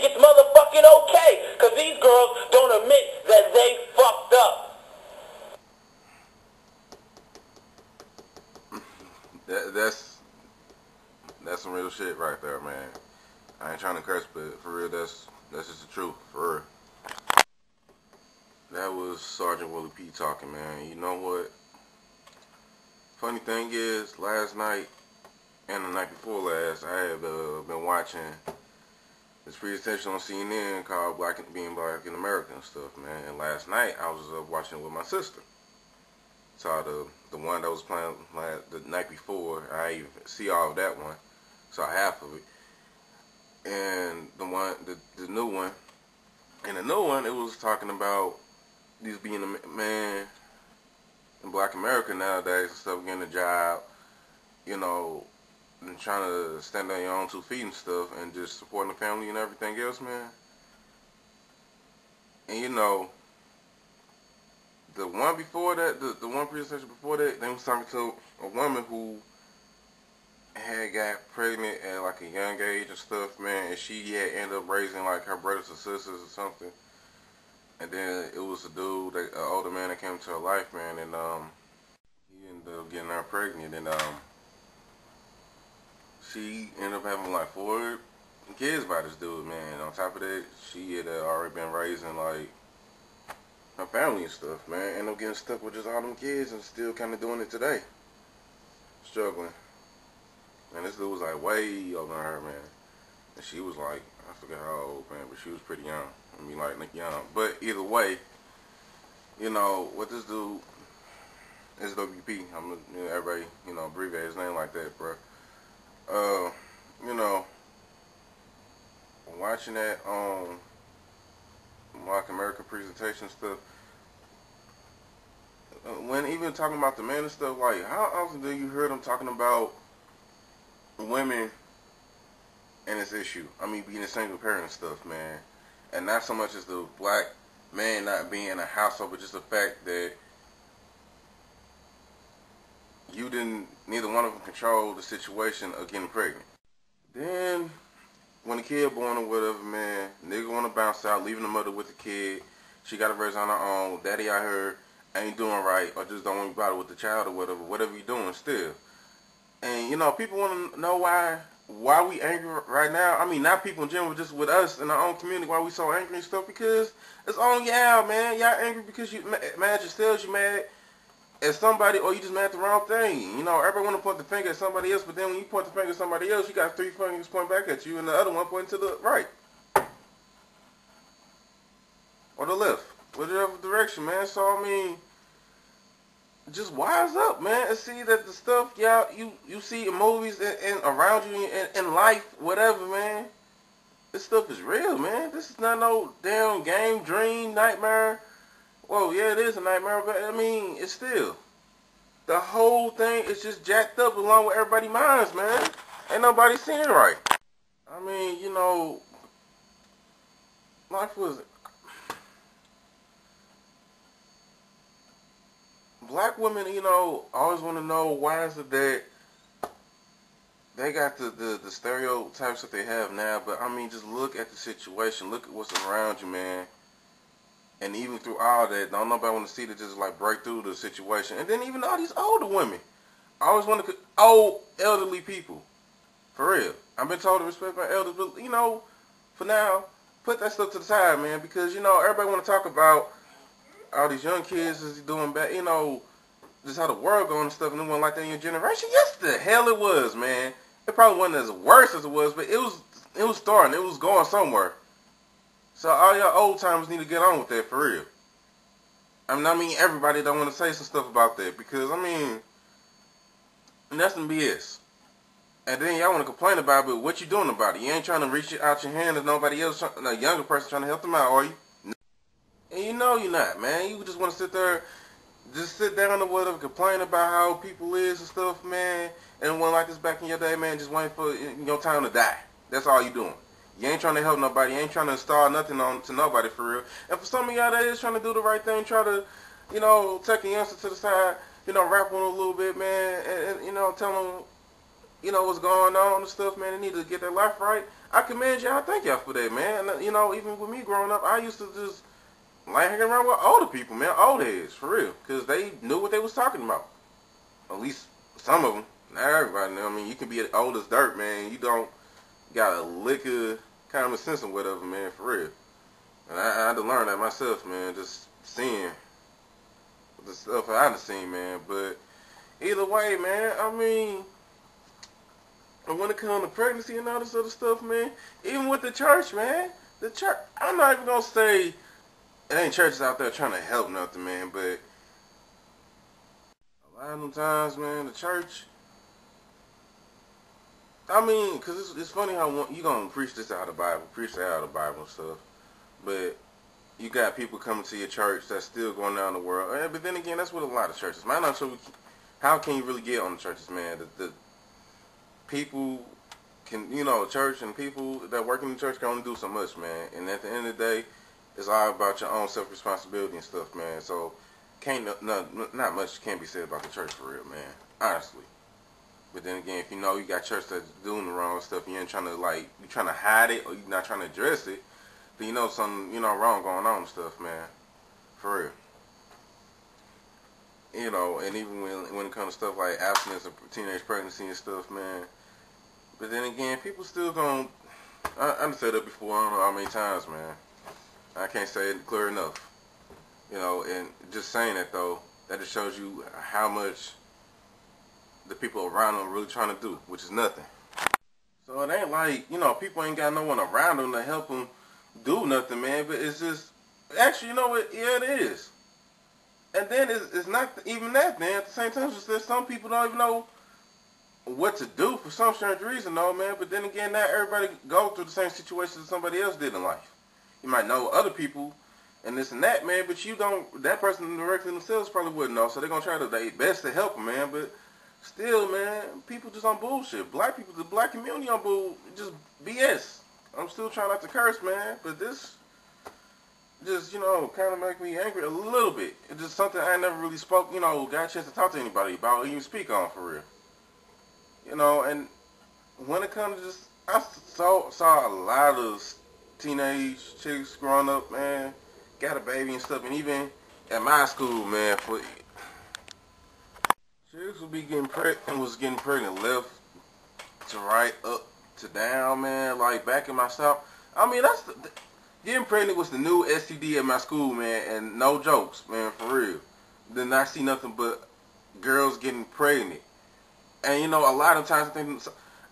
it's motherfucking okay. Because these girls don't admit that they fucked up. That's some real shit right there, man. I ain't trying to curse, but for real, that's just the truth, for real. That was Sergeant Willie P talking, man. You know what? Funny thing is, last night and the night before last, I have been watching this presentation on CNN called Being Black in America and stuff, man. And last night, I was watching it with my sister. Saw the one that was playing the night before. I even see all of that one. Saw half of it. And the new one. And the new one, it was talking about these being a man in Black America nowadays and stuff, getting a job, you know, and trying to stand on your own 2 feet and stuff, and just supporting the family and everything else, man. And you know, the one before that, the one presentation before that, they was talking to a woman who had got pregnant at like a young age and stuff, man, and she had ended up raising like her brothers and sisters or something. And then it was a dude, an older man that came into her life, man, and he ended up getting her pregnant, and she ended up having like 4 kids by this dude, man. And on top of that, she had already been raising like her family and stuff, man. Ended up getting stuck with just all them kids and still kind of doing it today. Struggling. And this dude was like way older than her, man. And she was like, I forget how old, man, but she was pretty young. I mean, like young. But either way, you know, what this dude is WP. Everybody, you know, abbreviate his name like that, bro. You know, watching that Black America presentation stuff, when even talking about the men and stuff, like, how often do you hear them talking about women and this issue? I mean, being a single parent and stuff, man. And not so much as the black man not being in a household, but just the fact that neither one of them control the situation of getting pregnant. Then, when the kid born or whatever, man, nigga want to bounce out, leaving the mother with the kid. She got to raise on her own. Daddy out here ain't doing right, or just don't want to bother with the child or whatever you doing still. And, you know, people want to know why we angry right now. I mean, not people in general, just with us in our own community, why we so angry and stuff, because it's on y'all, man. Y'all angry because you mad at yourselves, you mad at somebody, or you just mad at the wrong thing. You know, everybody want to point the finger at somebody else, but then when you point the finger at somebody else, you got 3 fingers pointing back at you, and the other one pointing to the right. Or the left. Whatever direction, man. So, I mean, just wise up, man, and see that the stuff y'all you see in movies and around you in life, whatever, man. This stuff is real, man. This is not no damn game, dream, nightmare. Well, yeah, it is a nightmare, but I mean, it's still. The whole thing is just jacked up along with everybody's minds, man. Ain't nobody seeing it right. I mean, you know, life was... Black women, you know, always want to know why is it that they got the stereotypes that they have now, but I mean, just look at the situation, look at what's around you, man. And even through all that, don't nobody want to see that just like break through the situation. And then even all these older women, I always want to, old elderly people, for real. I've been told to respect my elders, but you know, for now, put that stuff to the side, man, because you know everybody want to talk about all these young kids is doing bad, you know, just how the world going and stuff, and it wasn't like that in your generation. Yes, the hell it was, man. It probably wasn't as worse as it was, but it was starting, it was going somewhere. So all y'all old timers need to get on with that for real. I mean everybody don't want to say some stuff about that because I mean, and that's some BS. And then y'all want to complain about it, but what you doing about it? You ain't trying to reach out your hand as nobody else, a younger person trying to help them out, are you? And you know you're not, man. You just want to sit there, just sit down or whatever, complain about how people is and stuff, man. And one like this back in your day, man, just waiting for your time to die. That's all you doing. You ain't trying to help nobody. You ain't trying to install nothing on to nobody for real. And for some of y'all that is trying to do the right thing, try to, you know, take a youngster to the side, you know, rap on a little bit, man, and you know, tell them, you know, what's going on and stuff, man. They need to get their life right. I commend y'all. Thank y'all for that, man. And, you know, even with me growing up, I used to just like hanging around with older people, man. Old heads, for real. Because they knew what they was talking about. At least some of them. Not everybody. I mean, you can be old as dirt, man. You don't got a lick of common sense or whatever, man, for real. And I had to learn that myself, man. Just seeing the stuff I done seen, man. But either way, man, I mean, when it comes to pregnancy and all this other stuff, man, even with the church, man, the church, I'm not even going to say it ain't churches out there trying to help nothing, man, but a lot of them times, man, the church, I mean, because it's funny how you going to preach this out of the Bible, preach that out of the Bible and stuff, but you got people coming to your church that's still going down the world. But then again, that's what a lot of churches, man. I'm not sure how can you really get on the churches, man? The people can, you know, church and people that work in the church can only do so much, man. And at the end of the day, it's all about your own self-responsibility and stuff, man. So not much can be said about the church for real, man. Honestly. But then again, if you know you got church that's doing the wrong stuff, you ain't trying to you trying to hide it or you're not trying to address it, then you know something, you know, wrong going on and stuff, man. For real. You know, and even when it comes to stuff like abstinence of teenage pregnancy and stuff, man. But then again, people still gonna, I done said that before, I don't know how many times, man. I can't say it clear enough. You know, and just saying that though, that just shows you how much the people around them are really trying to do, which is nothing. So it ain't like, you know, people ain't got no one around them to help them do nothing, man. But it's just, actually, you know what? Yeah, it is. And then it's not even that, man. At the same time, it's just that some people don't even know what to do for some strange reason, though, man. But then again, not everybody go through the same situations that somebody else did in life. You might know other people and this and that, man, but you don't, that person directly themselves probably wouldn't know. So they're going to try their best to help them, man. But still, man, people just on bullshit. Black people, the black community on bull, just BS. I'm still trying not to curse, man, but this just, you know, kind of make me angry a little bit. It's just something I never really spoke, you know, got a chance to talk to anybody about or even speak on for real. You know, and when it comes to just, I saw a lot of teenage chicks growing up, man, got a baby and stuff, and even at my school, man, for chicks would be getting pregnant left to right, up to down, man. Like back in my South, I mean, getting pregnant was the new STD at my school, man, and no jokes, man, for real. Then I see nothing but girls getting pregnant, and you know, a lot of times I think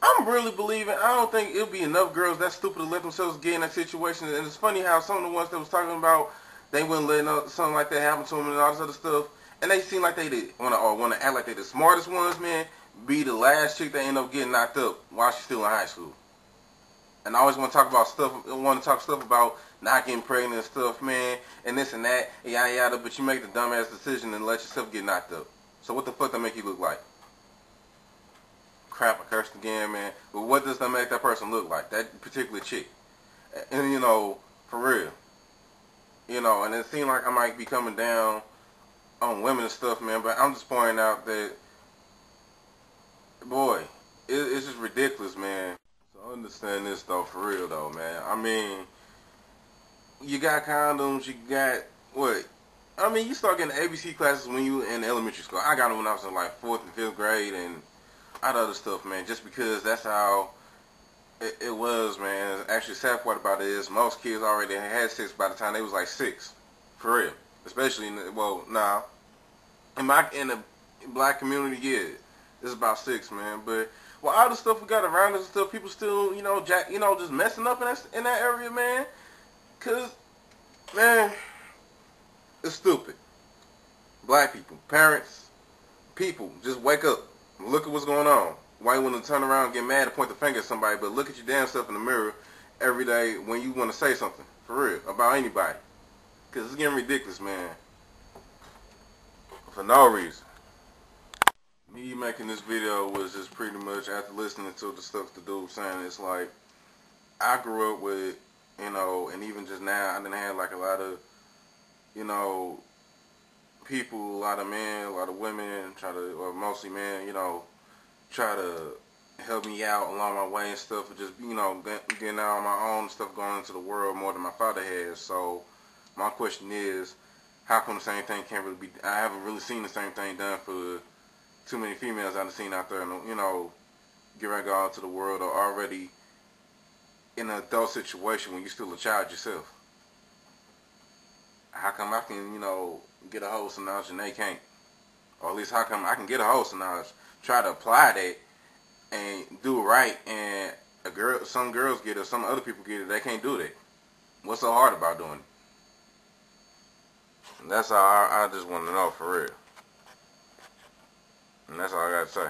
I'm really believing I don't think it'll be enough girls that stupid to let themselves get in that situation. And it's funny how some of the ones that was talking about they wouldn't let something like that happen to them and all this other stuff, and they seem like they did want to act like they the smartest ones, man. Be the last chick that end up getting knocked up while she's still in high school. And I always want to talk about stuff, want to talk stuff about not getting pregnant and stuff, man, and this and that, yada yada. But you make the dumbass decision and let yourself get knocked up. So what the fuck that make you look like? Crap, I cursed again, man. But what does that make that person look like? That particular chick. And you know, for real. You know, and it seems like I might be coming down on women and stuff, man. But I'm just pointing out that, boy, it's just ridiculous, man. So understand this though, for real though, man. I mean, you got condoms, you got what? I mean, you start getting ABC classes when you in elementary school. I got them when I was in like 4th and 5th grade and all the other stuff, man. Just because that's how it was, man. Actually, sad part about it is most kids already had sex by the time they was like 6, for real. Especially in the, well, nah, in the black community, yeah, it's about 6, man. But well, all the stuff we got around us and stuff, people still, you know, just messing up in that area, man. Cause, man, it's stupid. Black people, parents, people, just wake up. Look at what's going on. Why you want to turn around and get mad and point the finger at somebody, but look at your damn self in the mirror every day when you want to say something, for real, about anybody. Because it's getting ridiculous, man. For no reason. Me making this video was just pretty much after listening to the stuff the dude was saying. It's like, I grew up with, you know, and even just now, I done had like a lot of, you know, people, a lot of men, a lot of women, or mostly men, you know, try to help me out along my way and stuff, and just, you know, getting out on my own stuff, going into the world more than my father has. So my question is, how come the same thing can't really be? I haven't really seen the same thing done for too many females I've seen out there, and, you know, get ready to go out to the world or already in an adult situation when you're still a child yourself. How come I can, you know, get a hold of some knowledge and they can't? Or at least how come I can get a hold of some knowledge, try to apply that and do it right, and some girls get it, some other people get it, they can't do that. What's so hard about doing it? And that's all I just want to know, for real. And that's all I got to say.